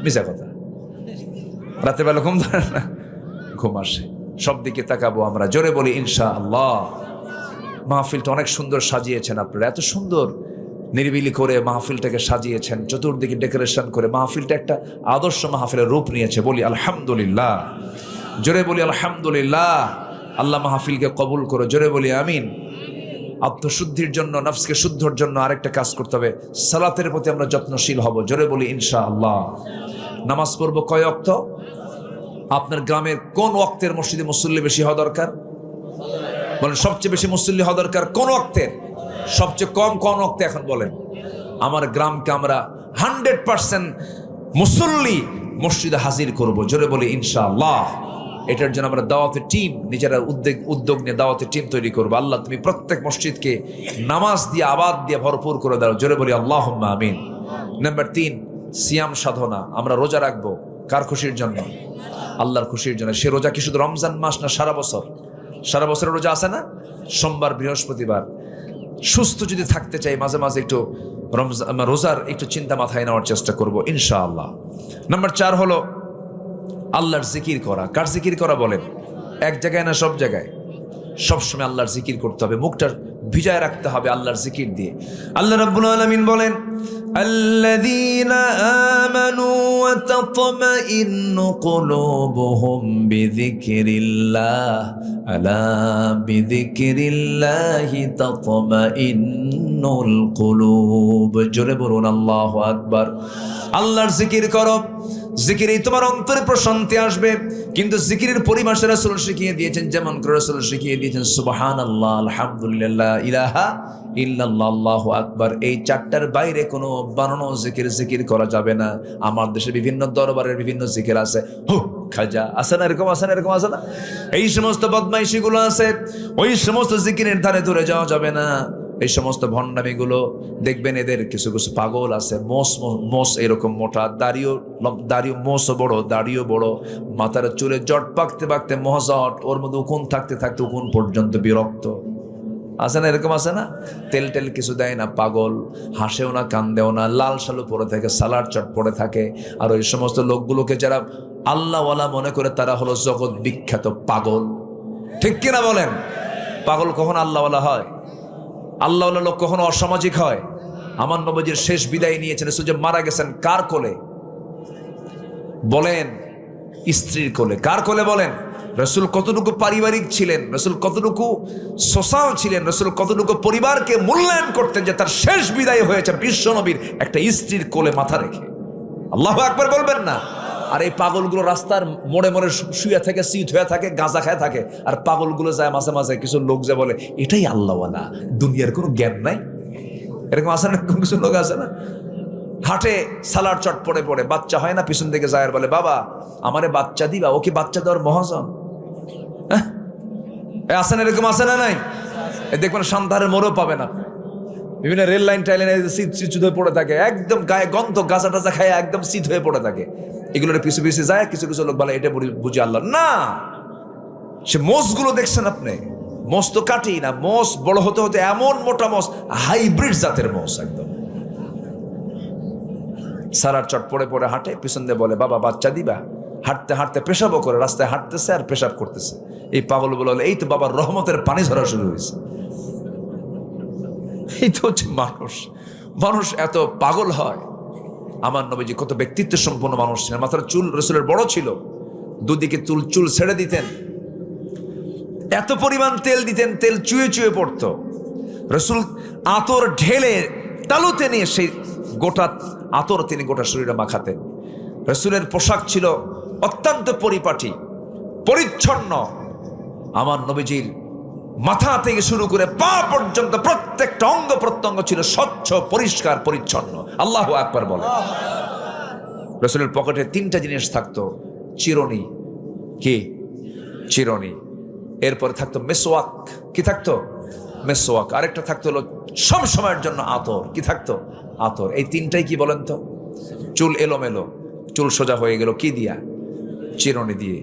Speaker 1: মিছা কথা। রাতে বেলা ঘুম ধরে না? ঘুম আসে। সব দিকে তাকাবো আমরা, জোরে বলি ইনশাআল্লাহ। মাহফিলটা অনেক সুন্দর সাজিয়েছেন আপনারা, এত সুন্দর নিরিবিলি করে মাহফিলটাকে সাজিয়েছেন, চতুর্দিকে ডেকোরেশন করে মাহফিলটা একটা আদর্শ মাহফিলের রূপ নিয়েছে। বলি আলহামদুলিল্লাহ, জোরে বলি আলহামদুলিল্লাহ। আল্লাহ মাহফিলকে কবুল করো, জোরে বলি আমিন। আত্মশুদ্ধির জন্য, নফসকে শুদ্ধর জন্য আরেকটা কাজ করতে হবে, সালাতের প্রতি আমরা যত্নশীল হব, জোরে বলি ইনশাআল্লাহ। নামাজ পড়বো কয় ওয়াক্ত? আপনার গ্রামের কোন ওয়াক্তের মসজিদে মুসল্লি বেশি হওয়া দরকার? বলেন সবচেয়ে বেশি মুসল্লি হওয়া দরকার কোন ওয়াক্তের? সবচেয়ে কম কোন ওয়াক্তে? এখন বলেন। আমার গ্রামকে আমরা 100% মুসল্লি মসজিদে হাজির করব, জোরে বলি ইনশাআল্লাহ। এটার জন্য আমরা দাওয়াতের টিম, নিজেরা উদ্যোগ নিয়ে দাওয়াতের টিম তৈরি করবো। আল্লাহ তুমি প্রত্যেক মসজিদকে নামাজ দিয়ে আবাদ দিয়ে ভরপুর করে দাও, জোরে বলি আল্লাহুম্মা আমিন। নাম্বার 3, সিয়াম সাধনা। আমরা রোজা রাখবো কার খুশির জন্য? আল্লাহর খুশির জন্য। সে রোজা কি শুধু রমজান মাস না সারা বছর? সারা বছরের রোজা আছে না? সোমবার, বৃহস্পতিবার। সুস্থ যদি থাকতে চাই মাঝে মাঝে একটু রোজার একটু চিন্তা মাথায় নেওয়ার চেষ্টা করব ইনশাআল্লাহ। নাম্বার 4 হলো আল্লাহর জিকির করা। কার জিকির করা বলেন? এক জায়গায় না সব জায়গায়? সবসময় আল্লাহর জিকির করতে হবে, মুখটা ভিজায় রাখতে হবে আল্লাহর জিকির দিয়ে। আল্লাহ রাব্বুল আলামিন বলেন, আল্লাযীনা আমানু ওয়া তাতমাইন্নু কুলুবুহুম বিযিকরিল্লাহ আলা বিযিকরিল্লাহি তাতমাইন্নুল কুলুব। জোরে বলুন আল্লাহু আকবার। আল্লাহর জিকির করো, জিকিরেই তোমার অন্তরে প্রশান্তি আসবে। কিন্তু জিকিরের পরিভাষা রাসূল শিখিয়ে দিয়েছেন, যেমন করে রাসূল শিখিয়ে দিয়েছেন সুবহানাল্লাহ, আলহামদুলিল্লাহ, ইলাহা ইল্লাল্লাহ, আল্লাহু আকবার। এই 4টার বাইরে কোনো বানানো জিকির করা যাবে না। আমার দেশে বিভিন্ন দরবারের বিভিন্ন জিকির আছে, হু খাজা আছে না, এরকম আছে না, এরকম আছে না, এই সমস্ত বদমাইশিগুলো আছে। ওই সমস্ত জিকিরের ধারে ধরে যাওয়া যাবে না। এই সমস্ত ভণ্ডামিগুলো দেখবেন, এদের কিছু কিছু পাগল আছে, মোস এরকম মোটা, দাড়িও মোসও বড়, দাড়িও বড়, মাথার চুলে জট পাকতে পাকতে মহাজট, ওর মধ্যে উকুন থাকতে থাকতে উকুন পর্যন্ত বিরক্ত আছে না, এরকম আছে না? তেল কিছু দেয় না, পাগল, হাসেও না, কান্দেও না, লাল শালু পরে থাকে, সালাড চট পরে থাকে। আর ওই সমস্ত লোকগুলোকে যারা আল্লাহওয়ালা মনে করে তারা হলো জগৎ বিখ্যাত পাগল। ঠিক কিনা বলেন? পাগল কখন আল্লাহওয়ালা হয়? আল্লাহওয়ালা লোক কখনো অসামাজিক হয়? আমার নবীজির শেষ বিদায় নিয়েছেন, রাসূল যে মারা গেছেন কার কোলে বলেন? স্ত্রীর কোলে। কার কোলে বলেন? রাসূল কতটুকু পারিবারিক ছিলেন, রাসূল কতটুকু সোশ্যাল ছিলেন, রাসূল কতটুকু পরিবারকে মূল্যায়ন করতেন, যে তার শেষ বিদায় হয়েছে বিশ্ব নবীর একটা স্ত্রীর কোলে মাথা রেখে। আল্লাহু আকবার বলবেন না? আর এই পাগলগুলো রাস্তার মোড়ে মোড়ে শুয়ে থাকে, সিট হয়ে থাকে, গাঁজা খায় থাকে। আর পাগলগুলো যায় মাঝে মাঝে কিছু লোক যে বলে এটাই আল্লাহওয়ালা, দুনিয়ার কোনো জ্ঞান নাই, এরকম আছে না? কিছু লোক আছে না, হাটে সালাড চট পড়ে পড়ে, বাচ্চা হয় না, পিছন থেকে যায় আর বলে বাবা আমারে বাচ্চা দিবা। ও কি বাচ্চা দেওয়ার মহাজন? হ্যাঁ, আছে না, এরকম আছে না? নাই? দেখবেন সন্ধ্যারের মোড়ও পাবে না, বিভিন্ন রেল লাইন টাইলাইনে সিট হয়ে পড়ে থাকে, একদম গায়ে গন্ধ, গাঁজা টাজা খায় একদম সিট হয়ে পড়ে থাকে। এগুলোর পিছু পিছু যায়, কিছু কিছু লোক বলে এটা বুঝি আল্লাহ না। সে মোষগুলো দেখছেন আপনি, মোষ তো কাটি না, মোষ বড় হতে হতে এমন মোটা মোষ, হাইব্রিড জাতের মোষ একদম। সারার চট পড়ে পড়ে হাঁটে, পিছন দিয়ে বলে বাবা বাচ্চা দিবা। হাঁটতে হাঁটতে পেশাবও করে, রাস্তায় হাঁটতেছে আর পেশাব করতেছে। এই পাগল বলে, এই তো বাবার রহমতের পানি ঝরা শুরু হয়েছে। এই তো হচ্ছে মানুষ। মানুষ এত পাগল হয়। আমার নবীজি কত ব্যক্তিত্ব সম্পন্ন মানুষ ছিলেন। মাথার চুল রসুলের বড় ছিল, দুদিকে চুল ছেড়ে দিতেন, এত পরিমাণ তেল দিতেন, তেল চুয়ে চুয়ে পড়তো। রসুল আতর ঢেলে তালুতে নিয়ে সেই গোটা আতর তিনি গোটা শরীরে মাখাতেন। রসুলের পোশাক ছিল অত্যন্ত পরিপাটি, পরিচ্ছন্ন। আমার নবীজির মাথা থেকে শুরু করে পা পর্যন্ত প্রত্যেকটা অঙ্গ প্রত্যঙ্গ ছিল স্বচ্ছ, পরিষ্কার, পরিচ্ছন্ন। আল্লাহু আকবার বলে। রসুলের পকেটে 3টা জিনিস থাকতো। চিরুনি, কি চিরুনি, এরপরে থাকতো মেসওয়াক, কি থাকতো মেসওয়াক, আরেকটা থাকতো হলো সব সময়ের জন্য আতর, কি থাকতো আতর। এই 3টাই কি বলেন তো? চুল এলোমেলো, চুল সোজা হয়ে গেল কি দিয়া? চিরুনি দিয়ে।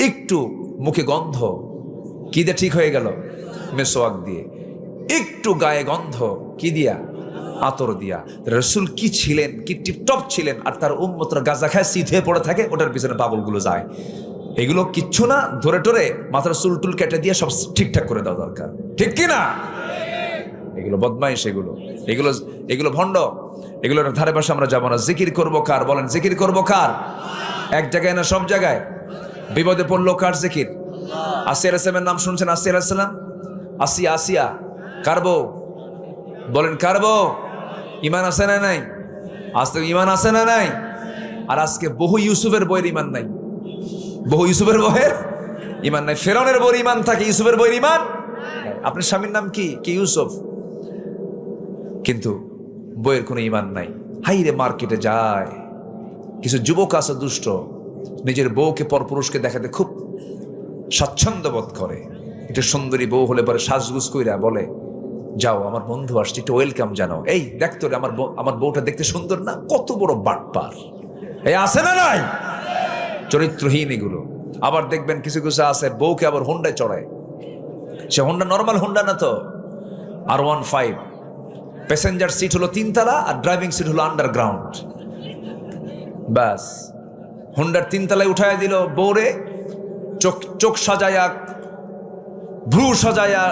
Speaker 1: একটু মুখে গন্ধ, কি দিয়ে ঠিক হয়ে গেল? মেসওয়াক দিয়ে। একটু গায়ে গন্ধ, কি দিয়া? আতর দিয়া। রসুল কি ছিলেন, কি টিপটপ ছিলেন। আর তার উম্মতরা গাঁজা খায়, সিধ হয়ে পড়ে থাকে, ওটার পিছনে পাগলগুলো যায়। এগুলো কিচ্ছু না, ধরে টরে মাথার চুল টুল কেটে দিয়ে সব ঠিকঠাক করে দেওয়া দরকার, ঠিক কিনা? এগুলো বদমাইশ, এগুলো ভণ্ড, এগুলোর ধারে পাশে আমরা যাবো না। জিকির করবো কার? বলেন, জিকির করবো কার? এক জায়গায় না সব জায়গায়? বিপদে পড়লো কার জিকির? আসিয়া আলাইহিস নাম শুনছেন? আসিয়া আলাইহিস সালাম, আসিয়া কার বউ? বলেন কার বউ? ইমান আছে না নাই? আজ তো ইমান আছে না নাই? আর আজকে বহু ইউসুফের বইয়ের ইমান নাই, বহু ইউসুফের বইয়ের ইমান নাই। ফেরাউনের বইয়ের ইমান থাকে, ইউসুফের বইয়ের ইমান। আপনার স্বামীর নাম কি? ইউসুফ, কিন্তু বইয়ের কোনো ইমান নাই। হাইরে মার্কেটে যায়, কিছু যুবক আছে দুষ্ট, নিজের বউকে পরপুরুষকে দেখাতে খুব স্বাচ্ছন্দ্য বোধ করে। একটা সুন্দরী বউ হলে পরে সাজগুজ কইরা বলে, যাও আমার বন্ধু আসছে, একটু ওয়েলকাম জানাও। এই দেখতো রে, আমার বউটা দেখতে সুন্দর না? কত বড় বাটপার! এই আছে না নাই? চরিত্রহীন এগুলো। আবার দেখবেন কিছু কিছু আছে বউকে আবার হোন্ডায় চড়ায়। সে হোন্ডা নর্মাল হোন্ডা না তো, R15। প্যাসেঞ্জার সিট হলো 3 তলা আর ড্রাইভিং সিট হলো আন্ডারগ্রাউন্ড। ব্যাস, হোন্ডার 3 তলায় উঠায় দিল বউরে। চোখ সাজায়া, ভ্রু সাজায়া,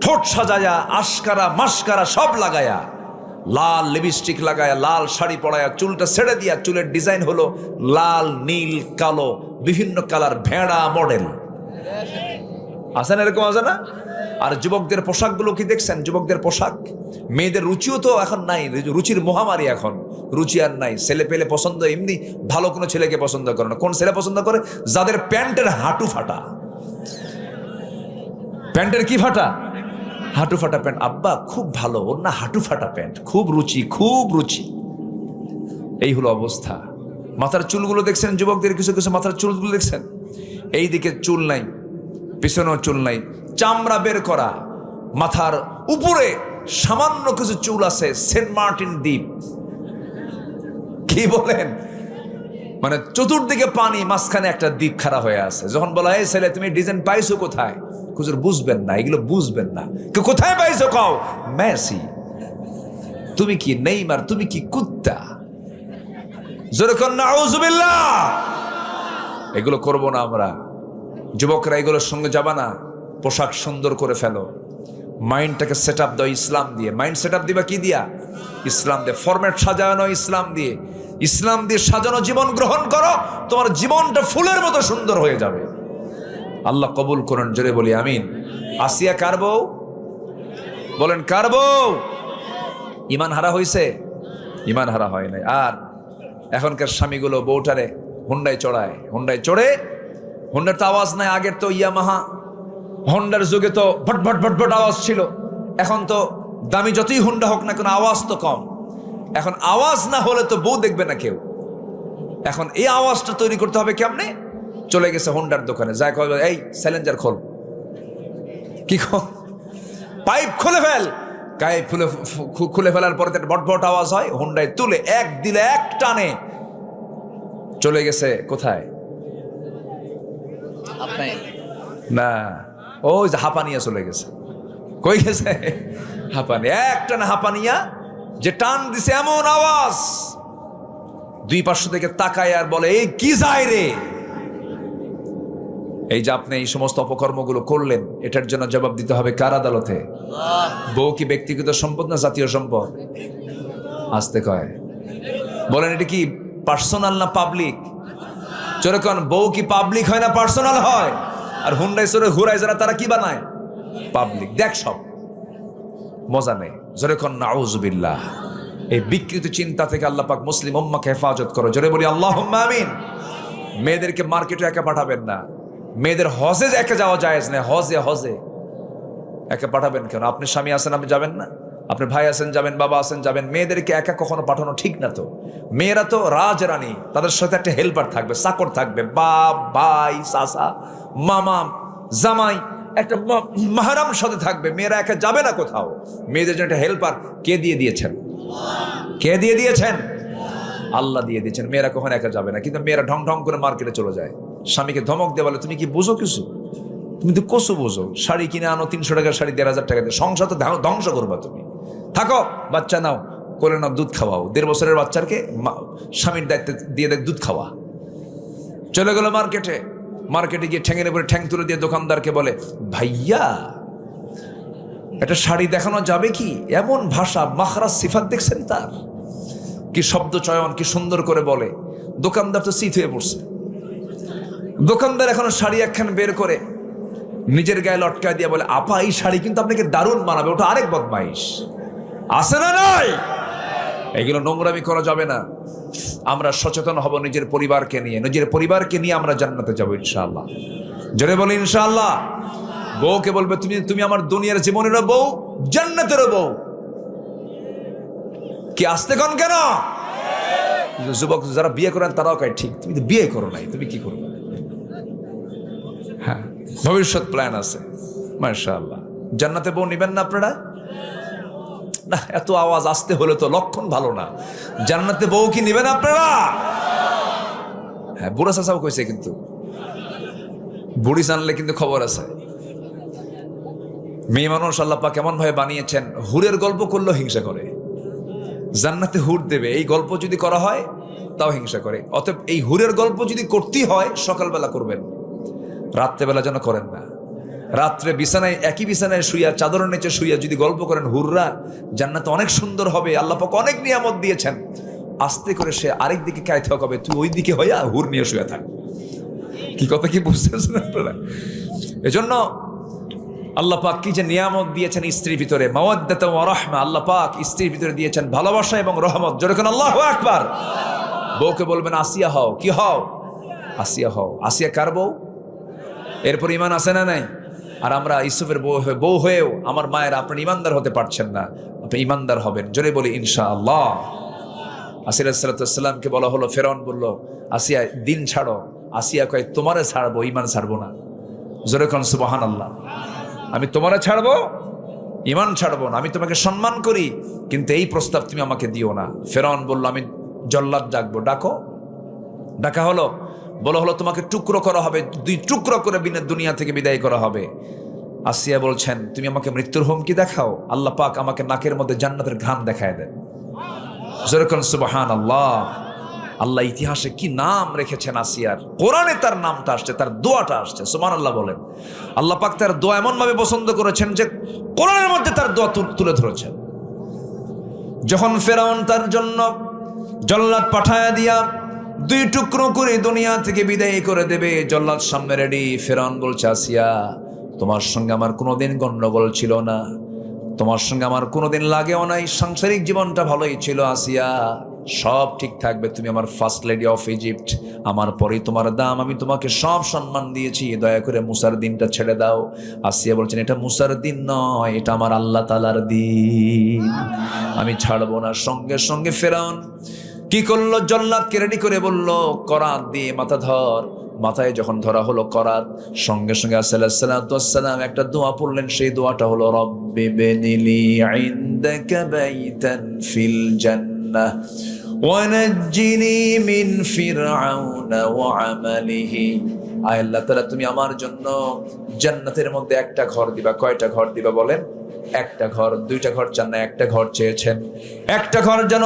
Speaker 1: ঠোঁট সাজায়া, আশকারা মাস্কারা সব লাগায়া, লাল লিপস্টিক লাগায়া, লাল শাড়ি পরায়া, চুলটা ছেড়ে দিয়া, চুলের ডিজাইন হলো লাল, নীল, কালো, বিভিন্ন কালার, ভেড়া মডেল। আছে না এরকম? আছে না? আর যুবকদের পোশাকগুলো কি দেখছেন? যুবকদের পোশাক, মেয়েদের রুচিও তো এখন নাই, রুচির মহামারী এখন, রুচি আর নাই। ছেলে পেলে পছন্দ এমনি ভালো কোনো ছেলেকে পছন্দ করে না। কোন ছেলে পছন্দ করে? যাদের প্যান্টের হাঁটু ফাটা। প্যান্টের কি ফাটা? হাঁটু ফাটা প্যান্ট। আব্বা খুব ভালো, ওর না হাঁটু ফাটা প্যান্ট, খুব রুচি, খুব রুচি। এই হলো অবস্থা। মাথার চুলগুলো দেখছেন যুবকদের, কিছু কিছু মাথার চুলগুলো দেখছেন, এই দিকে চুল নাই, পিছনেও চুল নাই, চামড়া বের করা। মাথার উপরে সামান্য কিছু চুল আছে, সেন্ট মার্টিন দ্বীপ, কি বলেন? মানে চতুর্দিকে পানি, মাঝখানে একটা দ্বীপ খাড়া হয়ে আছে। যখন বলা হয় ছেলে তুমি ডিজাইন পাইছো কোথায়? হুজুর বুঝবেন না, এগুলো বুঝবেন না। কোথায় পাইছো? কও মেসি। তুমি কি নেইমার? তুমি কি কুত্তা? জোরে কর নাউজুবিল্লাহ। এগুলো করবো না আমরা। যুবকরা এগুলোর সঙ্গে যাবা না। পোশাক সুন্দর করে ফেলো, মাইন্ডটাকে সেট আপ দাও ইসলাম দিয়ে। মাইন্ড সেট আপ দিবা কি দিয়া? ইসলাম দিয়ে। ফরম্যাট সাজানো ইসলাম দিয়ে। ইসলাম দিয়ে সাজানো জীবন গ্রহণ করো, তোমার জীবনটা ফুলের মতো সুন্দর হয়ে যাবে। আল্লাহ কবুল করুন, জোরে বলি আমিন। আসিয়া কার বউ? বলেন কার বউ? ইমান হারা হয়েছে? ইমান হারা হয় নাই। আর এখনকার স্বামীগুলো বউটারে হুন্ডায় চড়ায়, হুন্ডায় চড়ে, হুন্ডার তো আওয়াজ নাই। আগের তো ইয়ামাহা হন্ডার যুগে তো ভট ভট ভট ভট আওয়াজ ছিল। এখন তো দামি যতই হুন্ডা হোক না, কোনো আওয়াজ তো কম। এখন আওয়াজ না হলে তো বউ দেখবে না কেউ। এখন এই আওয়াজটা তৈরি করতে হবে কেমনে? চলে গেছে হোন্ডার দোকানে, যায় কয় এই স্যালেঞ্জার খোল। কি খোল? পাইপ খুলে ফেল। পাইপ খুলে ফেলার পরে ভট ভট আওয়াজ হয়, হোন্ডায় তুলে এক দিলে এক টানে চলে গেছে কোথায়? না, ওই যে হাঁপানিয়া চলে গেছে। কই গেছে? হাঁপানিয়া। এক টানে হাঁপানিয়া, যে টান দিছে এমন আওয়াজ, দুই পার্শ্ব থেকে তাকায় আর বলে, এই কি যায় রে? এই যে আপনি এই সমস্ত অপকর্মগুলো করলেন, এটার জন্য জবাব দিতে হবে কার আদালতে? বউ কি ব্যক্তিগত সম্পদ না জাতীয় সম্পদ? আসতে কয় বলেন, এটা কি পার্সোনাল না পাবলিক? যেরকম বউ কি পাবলিক হয় না পার্সোনাল হয়? আর হুন্ডাই চড়ে ঘুরাই যারা, তারা কি বানায়? পাবলিক। দেখ সব মজা নেই। যেরকম নাউজুবিল্লাহ, এই বিকৃত চিন্তা থেকে আল্লাহ পাক মুসলিম উম্মাকে হেফাজত করো। জোরে বলি আল্লাহুম্মা আমিন। মেয়েদেরকে মার্কেটে একা পাঠাবেন না। মেয়েদের হজে একা যাওয়া জায়েজ না। হজে একা পাঠাবেন কেন? আপনি স্বামী আছেন, আপনি যাবেন না? আপনি ভাই আছেন যাবেন, বাবা আছেন যাবেন। মেয়েদেরকে একা কখনো পাঠানো ঠিক না। তো মেয়েরা তো রাজরানী, তাদের সাথে একটা হেল্পার থাকবে, চাকর থাকবে, বাপ, ভাই, চাচা, মামা, জামাই, একটা মাহরাম সাথে থাকবে। মেয়েরা একা যাবে না কোথাও। মেয়েদের জন্য একটা হেল্পার কে দিয়ে দিয়েছেন? কে দিয়ে দিয়েছেন? আল্লাহ দিয়ে দিয়েছেন। মেয়েরা কখনো একা যাবে না। কিন্তু মেয়েরা ঢং ঢং করে মার্কেটে চলে যায়। স্বামীকে ধমক দিয়ে বলে, তুমি কি বুঝো কিছু? তুমি তো কসু বোঝো। শাড়ি কিনে আনো 300 টাকার শাড়ি 1500 টাকা দিয়ে, সংসার তো ধ্বংস করবা তুমি। থাকো, বাচ্চা নাও, করে নাও, দুধ খাওয়াও। 1.5 বছরের বাচ্চাকে স্বামীর দায়িত্বে দিয়ে দেখ দুধ খাওয়া। চলে গেল মার্কেটে গিয়ে ঠ্যাঙের উপরে ঠ্যাং তুলে দিয়ে দোকানদারকে বলে, ভাইয়া একটা শাড়ি দেখানো যাবে কি? এমন ভাষা, মাখরাজ, সিফাত দেখছেন তার? কি শব্দ চয়ন, কি সুন্দর করে বলে। দোকানদার তো চিত হয়ে পড়ছে। দোকানদার এখন শাড়ি একখান বের করে নিজের গায়ে লটকা দিয়ে বলে, আপা এই শাড়ি কিন্তু আপনাকে দারুণ মানাবে। ওটা আরেক বদমাইশ। আছে না নাই? এগুলো নোংরামি করা যাবে না। আমরা সচেতন হব নিজের পরিবারকে নিয়ে আমরা জান্নাতে যাবো ইনশাআল্লাহ। জোরে বলি ইনশাআল্লাহ। বউকে বলবে, তুমি আমার দুনিয়ার জীবনেরও বউ, জান্নাতেরও বউ। কি আসতে কন কেন? যুবক যারা বিয়ে করেন তারাও কয়, ঠিক, তুমি তো বিয়ে করো নাই, তুমি কি করবে? হ্যাঁ, ভবিষ্যৎ প্ল্যান আছে। মাশাআল্লাহ। জান্নাতে বউ নিবেন না আপনারা? না, এত আওয়াজ আসতে হলে তো লক্ষণ ভালো না। জান্নাতে বউ কি নিবেন আপনারা? হ্যাঁ, বুড়া চাচাও কইছে, কিন্তু বুড়ি জানলে কিন্তু খবর আছে। মেয়ে মানুষ আল্লাহ পাক কেমন ভাবে বানিয়েছেন, হুরের গল্প করলেও হিংসা করে। জান্নাতে হুর দেবে এই গল্প যদি করা হয় তাও হিংসা করে। অতএব এই হুরের গল্প যদি করতেই হয় সকালবেলা করবেন, রাত্রেবেলা যেন করেন না। রাত্রে বিছানায়, একই বিছানায় শুইয়া, চাদরের নিচে শুইয়া যদি গল্প করেন হুররা, জান্নাতে অনেক সুন্দর হবে। আল্লাহ পাক অনেক নিয়ামত দিয়েছেন। আস্তে করে সে আরেক দিকে কায়তে হবে, তুই ওই দিকে হইয়া হুর নিয়ে শুয়ে থাক। কি কথা কি বুঝতেছেন আপনারা? এজন্য আল্লাহ পাক কি যে নিয়ামত দিয়েছেন স্ত্রীর ভিতরে, মাওয়াদ্দাত ওয়া রাহমা। আল্লাহ পাক স্ত্রীর ভিতরে দিয়েছেন ভালোবাসা এবং রহমত। যেরকম আল্লাহু আকবার। বউকে বলবেন, আসিয়া হও। কি হও? আসিয়া হও। আসিয়া কার বউ? এরপর ইমান আছে না নাই? আর আমরা ইউসুফের বউ হয়েও আমার মায়ের, আপনার ইমানদার হতে পারছেন না, আপনি ইমানদার হবেন। জোরে বলি ইনশাআল্লাহ। আসিয়া আলাইহিস সালামকে বলা হলো, ফেরাউন বলল, আসিয়া দিন ছাড়ো। আসিয়া কয়, তোমারে ছাড়বো, ইমান ছাড়বো না। জোরে কোন সুবহানাল্লাহ। আমি তোমারে ছাড়বো, ইমান ছাড়বো না। আমি তোমাকে সম্মান করি, কিন্তু এই প্রস্তাব তুমি আমাকে দিও না। ফেরাউন বলল, আমি জল্লাদ ডাকবো। ডাকা হলো, বলা হলো, তোমাকে টুকরো করা হবে, 2 টুকরো করে দুনিয়া থেকে বিদায় করা হবে। আসিয়া বলছেন, তুমি আমাকে মৃত্যুর হুমকি দেখাও, আল্লাহ পাক আমাকে নাকের মধ্যে জান্নাতের ঘ্রাণ দেখায় দেন। যেরকম সুবহানাল্লাহ। আল্লাহ ইতিহাসে কি নাম রেখেছেন আসিয়ার, কোরআনে তার নামটা আসছে, তার দোয়াটা আসছে। সুবহানাল্লাহ বলেন। আল্লাহ পাক তার দোয়া এমন ভাবে পছন্দ করেছেন যে কোরআনের মধ্যে তার দোয়া তুলে ধরেছেন। যখন ফেরাউন তার জন্য জল্লাদ পাঠায়া দিয়া 2 টুকরো করে দুনিয়া থেকে বিদায় করে দেবে, জল্লাদ সামনে রেডি। ফেরাউন বলছে, আসিয়া তোমার সঙ্গে আমার কোনোদিন গন্ডগোল ছিল না, তোমার সঙ্গে আমার কোনোদিন লাগেও নাই, সাংসারিক জীবনটা ভালোই ছিল। আসিয়া সব ঠিক থাকবে, তুমি আমার ফার্স্ট লেডি অফ ইজিপ্ট, আমার পরেই তোমার দাম, আমি তোমাকে সব সম্মান দিয়েছি, দয়া করে মুসার দিনটা ছেড়ে দাও। আসিয়া বলছেন, এটা মুসার দিন নয়, এটা আমার আল্লাহ তাআলার দিন, আমি ছাড়বো না। সঙ্গে সঙ্গে ফেরাউন কি করলো, জল্লাদকে রেডি করে বলল, করাত দিয়ে মাথা ধর। মাথায় যখন ধরা হলো করাত, সঙ্গে সঙ্গে আসসালাম একটা দোয়া পড়লেন। সেই দোয়াটা হলো, রব্বি বিনিলি ইনদাকা বাইতান ফিল জান্নাহ ওয়া নাজ্জিনি মিন ফিরআউনা ওয়া আমালিহি আয় আল্লাহ তাআলা তুমি আমার জন্য জান্নাতের মধ্যে একটা ঘর দিবা। কয়টা ঘর দিবা বলেন? একটা ঘর। দুইটা ঘর চান না, একটা ঘর চেয়েছেন। একটা ঘর যেন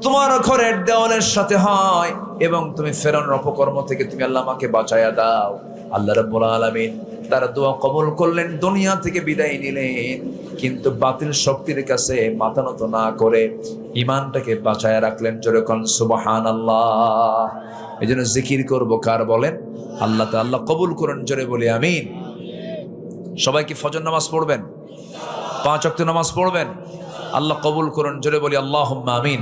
Speaker 1: তোমার ঘরের দেওয়ালের সাথে হয় এবং তুমি ফেরাউনের অপকর্ম থেকে তুমি আল্লাহ আমাকে বাঁচায়া দাও। আল্লাহ রাব্বুল আলামিন তার দোয়া কবুল করলেন, দুনিয়া থেকে বিদায় নিলেন, কিন্তু বাতিল শক্তির কাছে মাথা নত না করে ইমানটাকে বাঁচায়া রাখলেন। জোরে কোন সুবহানাল্লাহ। এই জন্য জিকির করবো কার বলেন? আল্লাহ। তা আল্লাহ কবুল করেন, জোরে বলি আমিন। সবাই কি ফজর নামাজ পড়বেন? 5 ওয়াক্ত নামাজ পড়বেন? আল্লাহ কবুল করুন, জোরে বলি আল্লাহুম্মা আমিন।